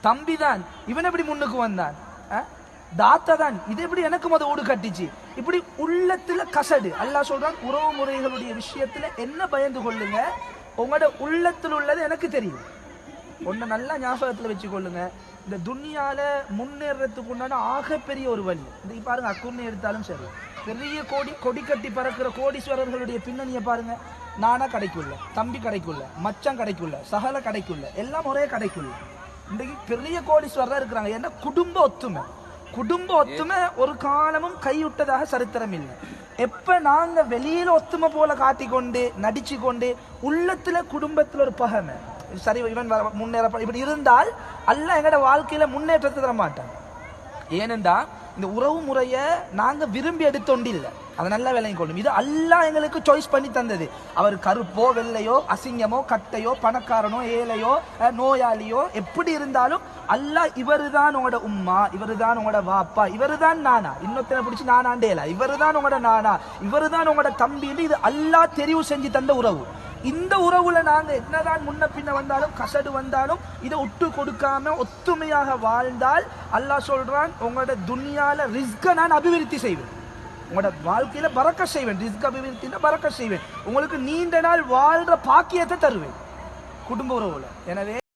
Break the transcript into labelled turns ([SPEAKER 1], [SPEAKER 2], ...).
[SPEAKER 1] தம்பி தான், இவன் எப்படி முன்னுக்கு வந்தான், தாத்தா தான், இது எப்படி எனக்கு முத ஊடு கட்டிச்சு. இப்படி உள்ளத்துல கசடு. அல்லாஹ் சொல்றான், உறவு முறைகளுடைய விஷயத்துல என்ன பயந்து கொள்ளுங்க, உங்களோட உள்ளத்தில் உள்ளது எனக்கு தெரியும். ஒன்ன நல்லா ஞாபகத்துல வச்சு கொள்ளுங்க. இந்த துன்யால முன்னேறதுக்கு உண்டான ஆகப்பெரிய ஒரு வழி இந்த பாருங்க. அக்குன்னு எடுத்தாலும் சரி, பெரிய கொடி கட்டி பறக்கிற கோடீஸ்வரர்களுடைய பின்னணியை பாருங்க. நானா கடைக்குள்ள, தம்பி கடைக்குள்ள, மச்சான் கடைக்குள்ள, சகல கடைக்குள்ள, எல்லாம் ஒரே கடைக்குள்ள. இன்றைக்கு பெரிய கோடீஸ்வரர் இருக்கிறாங்க. ஏன்னா குடும்ப ஒத்துமை ஒரு காலமும் கைவிட்டதாக சரித்திரம் இல்லை. எப்ப நாங்க வெளியில ஒத்துமை போல காட்டிக்கொண்டு நடிச்சு கொண்டு உள்ளத்துல குடும்பத்துல ஒரு பகமை, சரி இவன் முன்னேற இப்படி இருந்தால் அல்லாஹ் எங்கட வாழ்க்கையில முன்னேற்றத்தை தர மாட்டான். ஏனென்றா இந்த உறவு முறைய நாங்க விரும்பி எடுத்தோண்டு இல்லை, அதை நல்லா விளங்கி கொள்ளும். இது அல்லாஹ் எங்களுக்கு சாய்ஸ் பண்ணி தந்தது. அவர் கருப்போ வெள்ளையோ அசிங்கமோ கட்டையோ பணக்காரனோ ஏழையோ நோயாளியோ எப்படி இருந்தாலும் அல்லாஹ் இவரு தான் உங்களோட உம்மா, இவரு தான் உங்களோட வாப்பா, இவரு தான் நானா, இன்னொருத்தனை பிடிச்சி நானாண்டேல, இவரு தான் உங்களோட நானா, இவரு தான் உங்களோட தம்பி. இது அல்லாஹ் தெரிவு செஞ்சு தந்த உறவு. இந்த உறவுல நாங்க என்னதான் முன்ன பின்ன வந்தாலும் கசடு வந்தாலும் இதை விட்டு கொடுக்காம ஒத்துமையாக வாழ்ந்தால் அல்லாஹ் சொல்றான், உங்களோட துன்யால ரிஸ்க நான் அபிவிருத்தி செய்வேன், உங்களோட வாழ்க்கையில பறக்க செய்வேன். ரிஸ்க் அபிவிருத்தினா பறக்க செய்வேன், உங்களுக்கு நீண்ட நாள் வாழ்ற பாக்கியத்தை தருவேன் குடும்ப உறவுல. எனவே